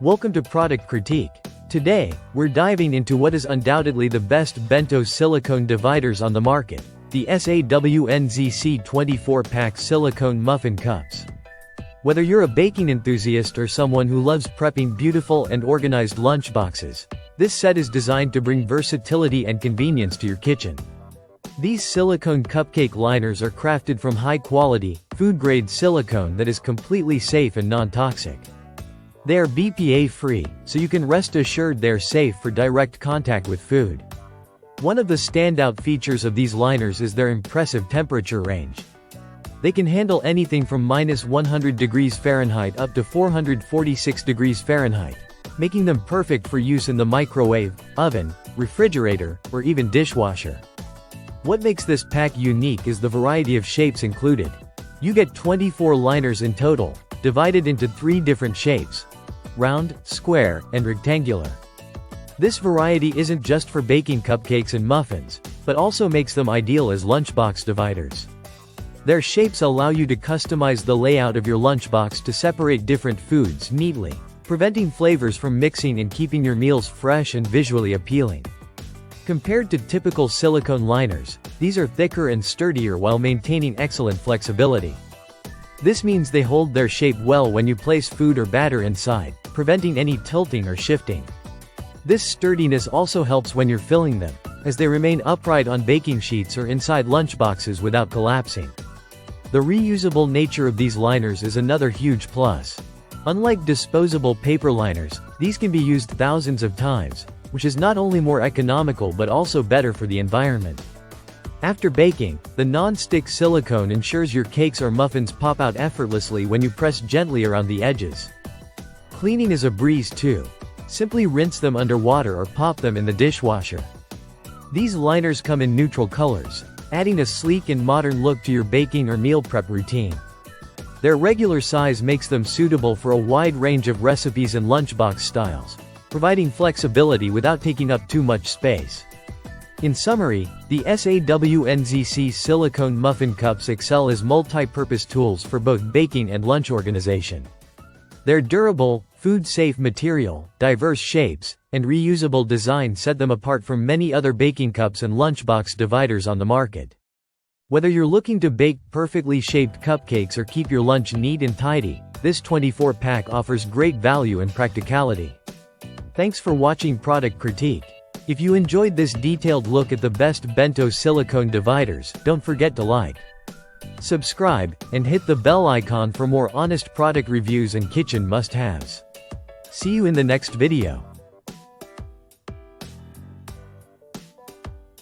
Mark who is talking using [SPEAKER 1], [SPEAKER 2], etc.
[SPEAKER 1] Welcome to Product Critique. Today, we're diving into what is undoubtedly the best Bento silicone dividers on the market, the SAWNZC 24-pack silicone muffin cups. Whether you're a baking enthusiast or someone who loves prepping beautiful and organized lunchboxes, this set is designed to bring versatility and convenience to your kitchen. These silicone cupcake liners are crafted from high-quality, food-grade silicone that is completely safe and non-toxic. They are BPA-free, so you can rest assured they're safe for direct contact with food. One of the standout features of these liners is their impressive temperature range. They can handle anything from -100 degrees Fahrenheit up to 446 degrees Fahrenheit, making them perfect for use in the microwave, oven, refrigerator, or even dishwasher. What makes this pack unique is the variety of shapes included. You get 24 liners in total, divided into 3 different shapes: round, square, and rectangular. This variety isn't just for baking cupcakes and muffins, but also makes them ideal as lunchbox dividers. Their shapes allow you to customize the layout of your lunchbox to separate different foods neatly, preventing flavors from mixing and keeping your meals fresh and visually appealing. Compared to typical silicone liners, these are thicker and sturdier while maintaining excellent flexibility. This means they hold their shape well when you place food or batter inside, preventing any tilting or shifting. This sturdiness also helps when you're filling them, as they remain upright on baking sheets or inside lunchboxes without collapsing. The reusable nature of these liners is another huge plus. Unlike disposable paper liners, these can be used thousands of times, which is not only more economical but also better for the environment. After baking, the non-stick silicone ensures your cakes or muffins pop out effortlessly when you press gently around the edges. Cleaning is a breeze too. Simply rinse them under water or pop them in the dishwasher. These liners come in neutral colors, adding a sleek and modern look to your baking or meal prep routine. Their regular size makes them suitable for a wide range of recipes and lunchbox styles, providing flexibility without taking up too much space. In summary, the SAWNZC Silicone Muffin Cups excel as multi-purpose tools for both baking and lunch organization. Their durable, food-safe material, diverse shapes, and reusable design set them apart from many other baking cups and lunchbox dividers on the market. Whether you're looking to bake perfectly shaped cupcakes or keep your lunch neat and tidy, this 24-pack offers great value and practicality. Thanks for watching Product Critique. If you enjoyed this detailed look at the best Bento silicone dividers, don't forget to like, subscribe, and hit the bell icon for more honest product reviews and kitchen must-haves. See you in the next video.